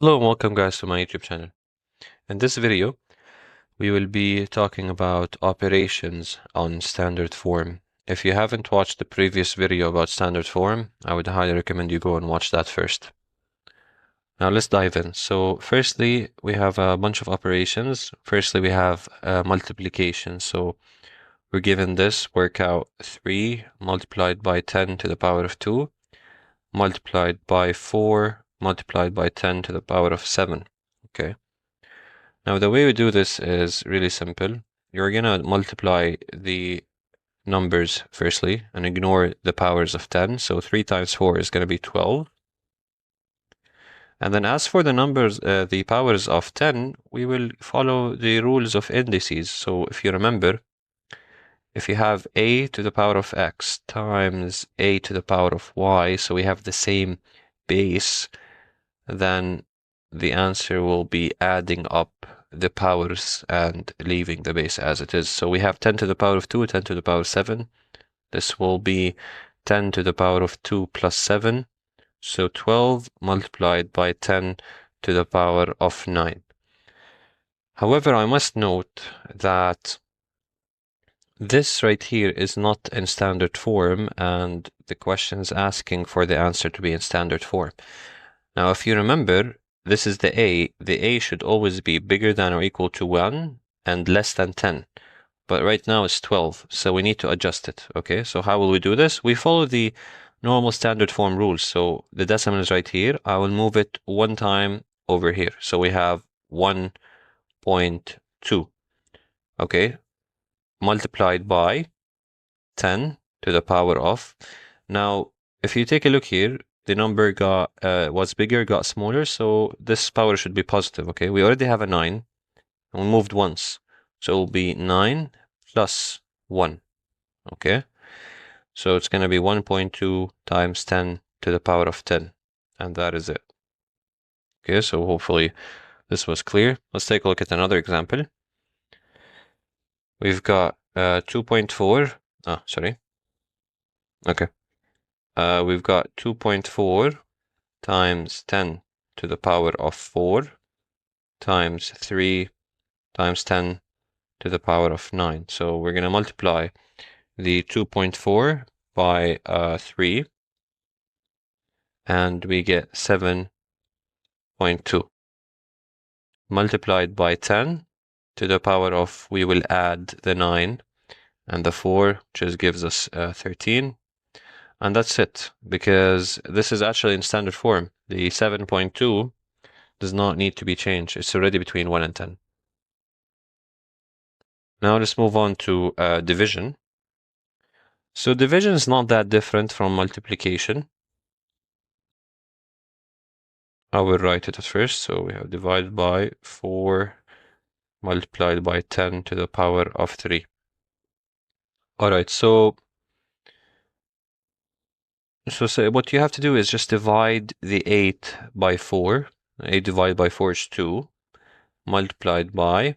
Hello and welcome guys to my YouTube channel. In this video, we will be talking about operations on standard form. If you haven't watched the previous video about standard form, I would highly recommend you go and watch that first. Now let's dive in. So firstly, we have a bunch of operations. Firstly, we have multiplication. So we're given this, work out 3 multiplied by 10 to the power of 2, multiplied by 4, multiplied by 10 to the power of 7. Okay. Now the way we do this is really simple. You're gonna multiply the numbers firstly and ignore the powers of 10. So 3 times 4 is gonna be 12. And then as for the numbers, the powers of 10, we will follow the rules of indices. So if you remember, if you have a to the power of x times a to the power of y, so we have the same base, then the answer will be adding up the powers and leaving the base as it is. So we have 10 to the power of 2, 10 to the power of 7. This will be 10 to the power of 2 plus 7. So 12 multiplied by 10 to the power of 9. However, I must note that this right here is not in standard form, and the question is asking for the answer to be in standard form. Now, if you remember, this is the A. The A should always be bigger than or equal to 1 and less than 10. But right now it's 12, so we need to adjust it, okay? So how will we do this? We follow the normal standard form rules. So the decimal is right here. I will move it one time over here. So we have 1.2, okay? Multiplied by 10 to the power of. Now, if you take a look here, the number was bigger, got smaller, so this power should be positive, okay? We already have a 9, and we moved once. So it will be 9 plus 1, okay? So it's going to be 1.2 times 10 to the power of 10, and that is it. Okay, so hopefully this was clear. Let's take a look at another example. We've got 2.4, sorry. Okay. We've got 2.4 times 10 to the power of 4 times 3 times 10 to the power of 9. So we're going to multiply the 2.4 by 3, and we get 7.2. Multiplied by 10 to the power of, we will add the 9 and the 4, which gives us 13. And that's it, because this is actually in standard form. The 7.2 does not need to be changed. It's already between 1 and 10. Now let's move on to division. So division is not that different from multiplication. I will write it at first. So we have divided by 4 multiplied by 10 to the power of 3. All right, so what you have to do is just divide the 8 by 4. 8 divided by 4 is 2, multiplied by.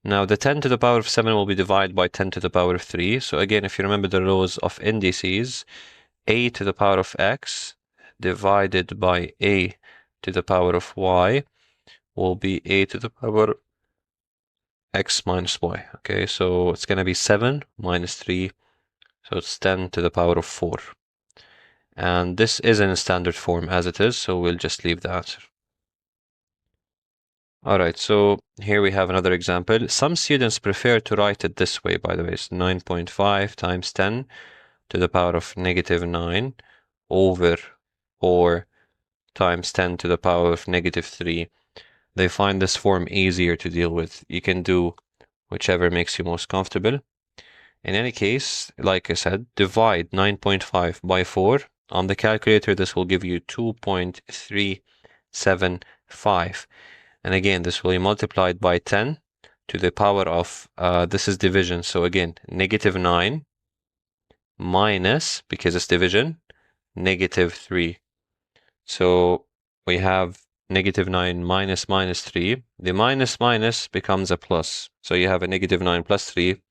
Now the 10 to the power of 7 will be divided by 10 to the power of 3. So again, if you remember the laws of indices, a to the power of x divided by a to the power of y will be a to the power x minus y. Okay, so it's going to be 7 minus 3, so it's 10 to the power of 4. And this is in standard form as it is, so we'll just leave the answer. All right, so here we have another example. Some students prefer to write it this way, by the way. It's 9.5 times 10 to the power of negative 9 over 4 times 10 to the power of negative 3. They find this form easier to deal with. You can do whichever makes you most comfortable. In any case, like I said, divide 9.5 by 4. On the calculator, this will give you 2.375. And again, this will be multiplied by 10 to the power of, this is division. So again, negative 9 minus, because it's division, negative 3. So we have negative 9 minus minus 3. The minus minus becomes a plus. So you have a negative 9 plus 3,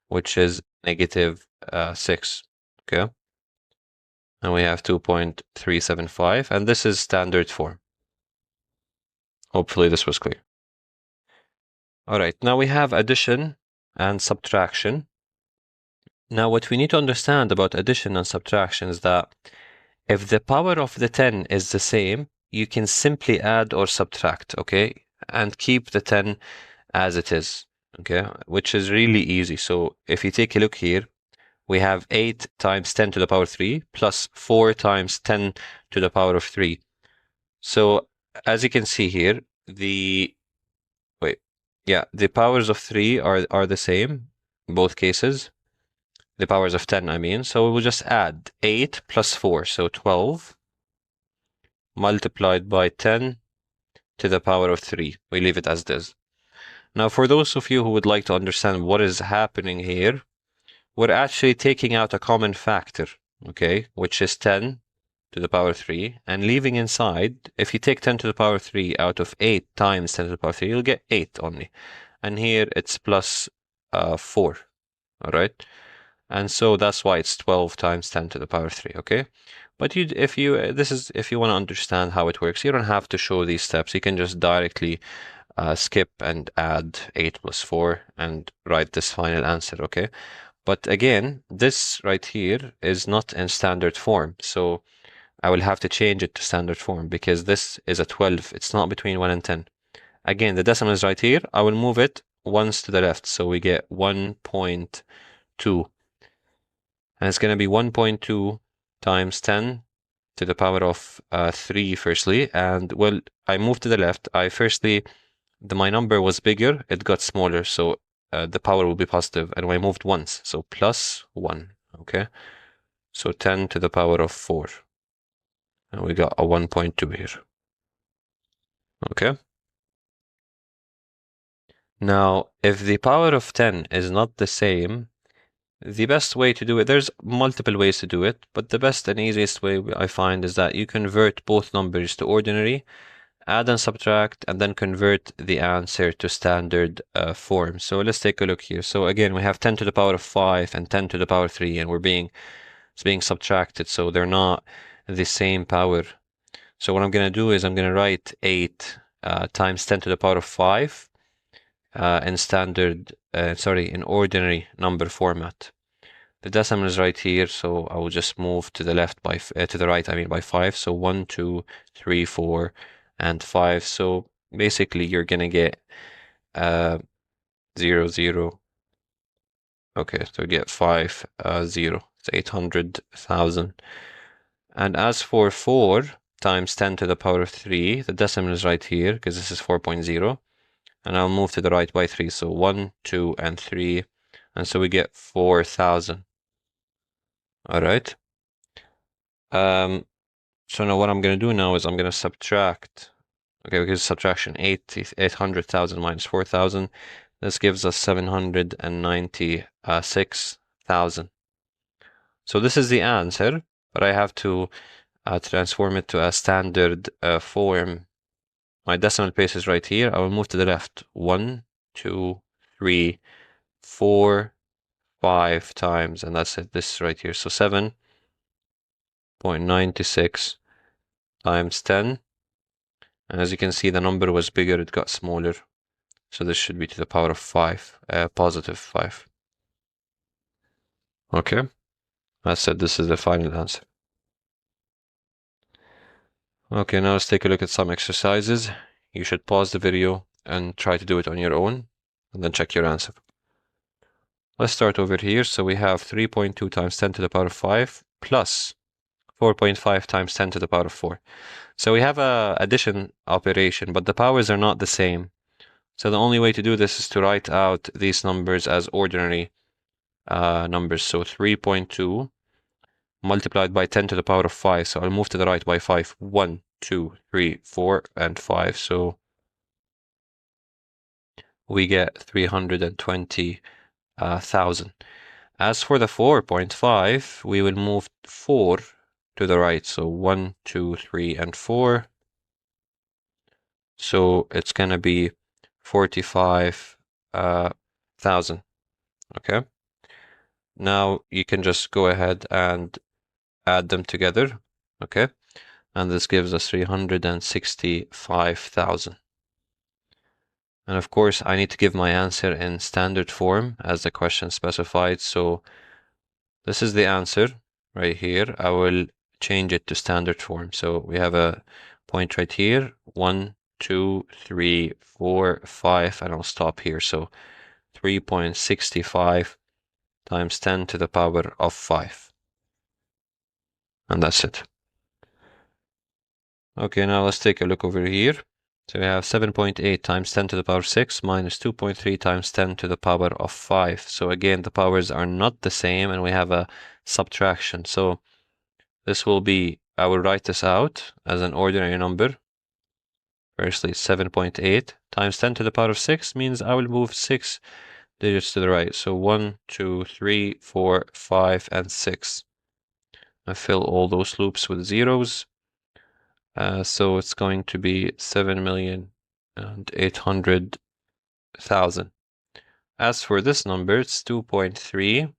which is negative 6. Okay. And we have 2.375. And this is standard form. Hopefully this was clear. All right, now we have addition and subtraction. Now what we need to understand about addition and subtraction is that if the power of the 10 is the same, you can simply add or subtract, okay? And keep the 10 as it is, okay? Which is really easy. So if you take a look here, we have 8 times 10 to the power 3 plus 4 times 10 to the power of 3. So as you can see here, the powers of 3 are the same in both cases. The powers of 10, I mean. So we'll just add 8 plus 4, so 12, multiplied by 10 to the power of 3. We leave it as this. Now, for those of you who would like to understand what is happening here, we're actually taking out a common factor, okay, which is 10 to the power 3, and leaving inside, if you take 10 to the power 3 out of 8 times 10 to the power 3, you'll get 8 only. And here it's plus 4, all right? And so that's why it's 12 times 10 to the power 3, okay? But if you want to understand how it works, you don't have to show these steps. You can just directly skip and add 8 plus 4 and write this final answer, okay? But again, this right here is not in standard form. So I will have to change it to standard form because this is a 12. It's not between 1 and 10. Again, the decimal is right here. I will move it once to the left. So we get 1.2. And it's going to be 1.2 times 10 to the power of 3 firstly. And well, I moved to the left. My number was bigger. It got smaller. So the power will be positive. And I moved once. So plus 1. Okay. So 10 to the power of 4. And we got a 1.2 here. Okay. Now, if the power of 10 is not the same, the best way to do it, there's multiple ways to do it, but the best and easiest way I find is that you convert both numbers to ordinary, add and subtract, and then convert the answer to standard form. So let's take a look here. So again, we have 10 to the power of 5 and 10 to the power 3, and it's being subtracted, so they're not the same power. So what I'm going to do is I'm going to write 8 times 10 to the power of 5 in ordinary number format. The decimal is right here, so I will just move to the left to the right, I mean by 5. So 1, 2, 3, 4, and 5. So basically you're gonna get 0, 0. Okay, so you get 5, 0. It's 800,000. And as for 4 times 10 to the power of 3, the decimal is right here because this is 4.0. And I'll move to the right by 3. So 1, 2, and 3. And so we get 4,000. All right. So now what I'm going to do now is I'm going to subtract. Okay, because subtraction 800,000 minus 4,000. This gives us 796,000. So this is the answer, but I have to transform it to a standard form. My decimal place is right here. I will move to the left. 1, 2, 3, 4, 5 times, and that's it. This is right here. So 7.96 times 10. And as you can see, the number was bigger, it got smaller. So this should be to the power of 5, positive 5. Okay, that's it. This is the final answer. Okay, now let's take a look at some exercises. You should pause the video and try to do it on your own, and then check your answer. Let's start over here. So we have 3.2 times 10 to the power of 5 plus 4.5 times 10 to the power of 4. So we have a addition operation, but the powers are not the same. So the only way to do this is to write out these numbers as ordinary numbers. So 3.2 multiplied by 10 to the power of 5. So I'll move to the right by 5. 1, 2, 3, 4, and 5. So we get 320,000. As for the 4.5, we will move 4 to the right. So 1, 2, 3, and 4. So it's going to be 45,000. Okay. Now you can just go ahead and add them together. Okay. And this gives us 365,000. And of course, I need to give my answer in standard form as the question specified. So this is the answer right here. I will change it to standard form. So we have a point right here, 1, 2, 3, 4, 5, and I'll stop here. So 3.65 times 10 to the power of 5. And that's it. Okay, now let's take a look over here. So we have 7.8 times 10 to the power 6 minus 2.3 times 10 to the power of 5. So again, the powers are not the same and we have a subtraction. So this will be, I will write this out as an ordinary number. Firstly, 7.8 times 10 to the power of 6 means I will move 6 digits to the right. So 1, 2, 3, 4, 5, and 6. I fill all those loops with zeros. So it's going to be 7,800,000. As for this number, it's 2.3,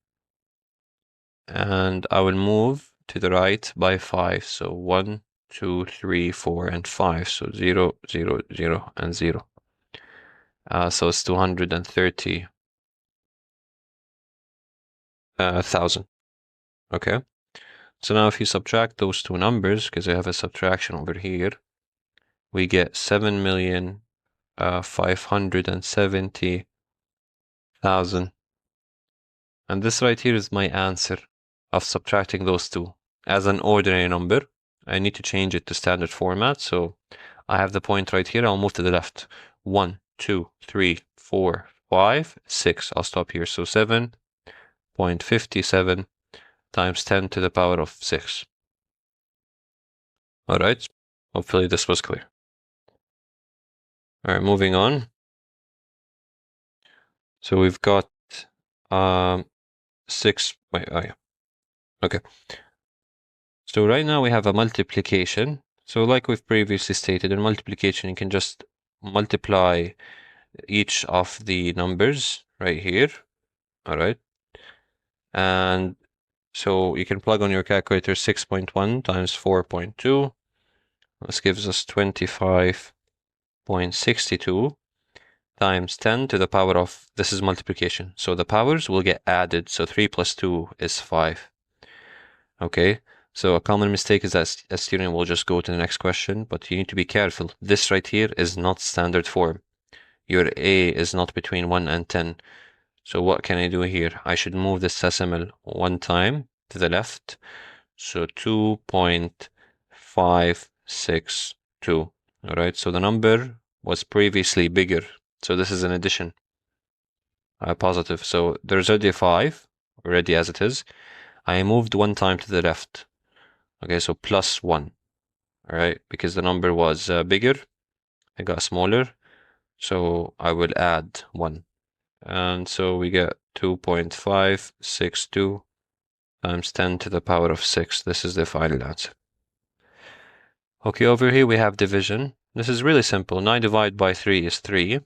and I will move to the right by 5. So 1, 2, 3, 4, and 5. So 0, 0, 0, and 0. So it's 230,000. Okay. So now if you subtract those two numbers, because we have a subtraction over here, we get 7,570,000. And this right here is my answer of subtracting those two. As an ordinary number, I need to change it to standard format. So I have the point right here. I'll move to the left. 1, 2, 3, 4, 5, 6. I'll stop here. So 7.57 times 10 to the power of 6. All right. Hopefully this was clear. All right, moving on. So we've got 6. Wait, oh yeah. Okay. So right now we have a multiplication. So like we've previously stated, in multiplication, you can just multiply each of the numbers right here. All right. And so you can plug on your calculator 6.1 times 4.2. This gives us 25.62 times 10 to the power of, this is multiplication. So the powers will get added. So 3 plus 2 is 5. Okay. So a common mistake is that a student will just go to the next question, but you need to be careful. This right here is not standard form. Your A is not between 1 and 10. So what can I do here? I should move this decimal one time to the left. So 2.562. All right. So the number was previously bigger. So this is an addition. Positive. So there's already a 5, already as it is. I moved one time to the left. Okay, so plus 1, all right, because the number was bigger, it got smaller, so I will add 1. And so we get 2.562 times 10 to the power of 6. This is the final answer. Okay, over here we have division. This is really simple. 9 divided by 3 is 3.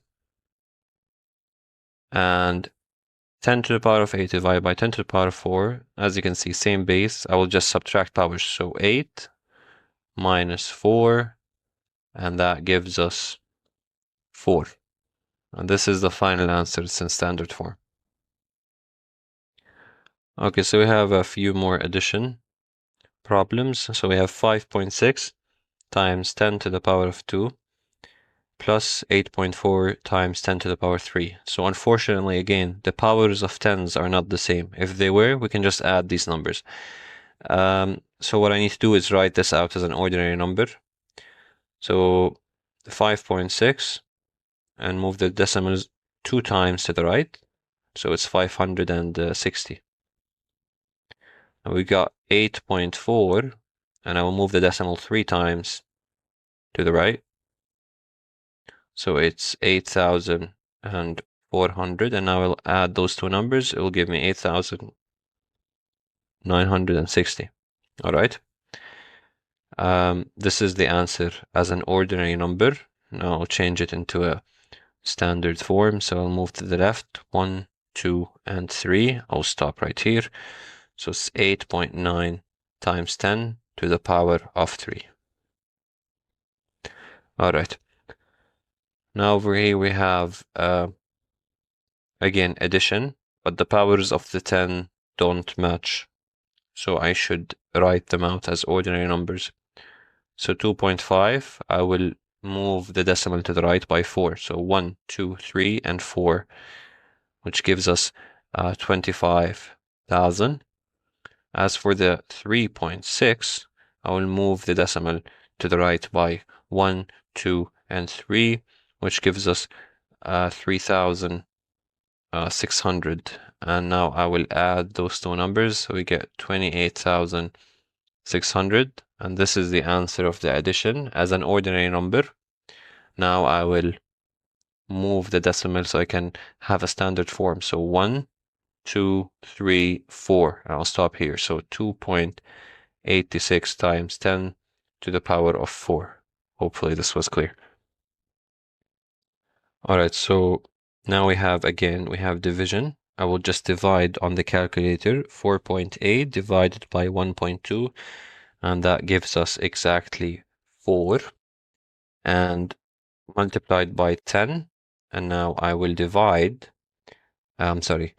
And 10 to the power of 8 divided by 10 to the power of 4. As you can see, same base. I will just subtract powers. So 8 minus 4, and that gives us 4. And this is the final answer. It's in standard form. Okay, so we have a few more addition problems. So we have 5.6 times 10 to the power of 2 plus 8.4 times 10 to the power 3. So unfortunately, again, the powers of 10s are not the same. If they were, we can just add these numbers. So what I need to do is write this out as an ordinary number. So 5.6 and move the decimals 2 times to the right. So it's 560. And we got 8.4, and I will move the decimal 3 times to the right. So it's 8,400, and now I'll add those two numbers. It will give me 8,960. All right. This is the answer as an ordinary number. Now I'll change it into a standard form. So I'll move to the left, 1, 2, and 3. I'll stop right here. So it's 8.9 times 10 to the power of 3. All right. Now over here we have, again, addition, but the powers of the 10 don't match. So I should write them out as ordinary numbers. So 2.5, I will move the decimal to the right by 4. So 1, 2, 3, and 4, which gives us 25,000. As for the 3.6, I will move the decimal to the right by 1, 2, and 3, which gives us 3,600. And now I will add those two numbers, so we get 28,600. And this is the answer of the addition as an ordinary number. Now I will move the decimal so I can have a standard form. So 1, 2, 3, 4. And I'll stop here. So 2.86 times 10 to the power of 4. Hopefully this was clear. All right, so now we have division. I will just divide on the calculator 4.8 divided by 1.2, and that gives us exactly 4, and multiplied by 10. And now I will divide, I'm going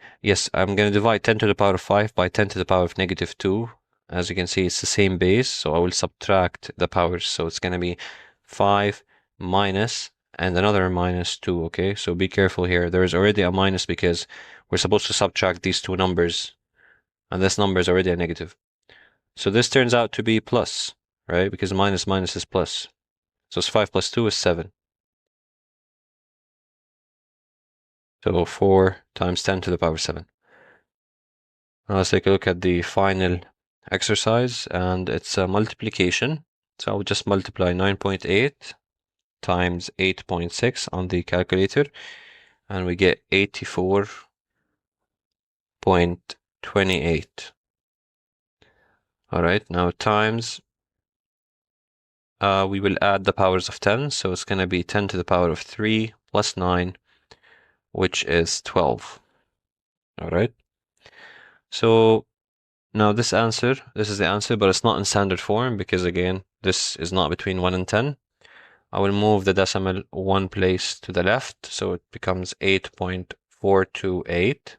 to divide 10 to the power of 5 by 10 to the power of negative 2. As you can see, it's the same base, so I will subtract the powers. So it's going to be 5 minus and another minus 2, okay? So be careful here. There is already a minus because we're supposed to subtract these two numbers, and this number is already a negative. So this turns out to be plus, right? Because minus minus is plus. So it's 5 plus 2 is 7. So 4 times 10 to the power 7. Now let's take a look at the final exercise, and it's a multiplication. So I'll just multiply 9.8 times 8.6 on the calculator, and we get 84.28. All right, now times, we will add the powers of 10, so it's going to be 10 to the power of 3 plus 9, which is 12. All right, so now this is the answer, but it's not in standard form because, again, this is not between 1 and 10. I will move the decimal one place to the left, so it becomes 8.428.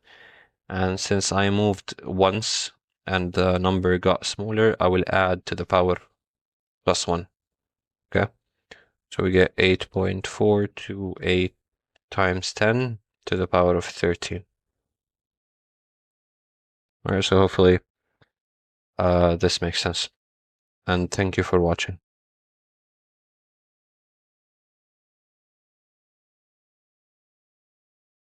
And since I moved once and the number got smaller, I will add to the power plus 1. Okay, so we get 8.428 times 10 to the power of 13. All right, so hopefully this makes sense. And thank you for watching.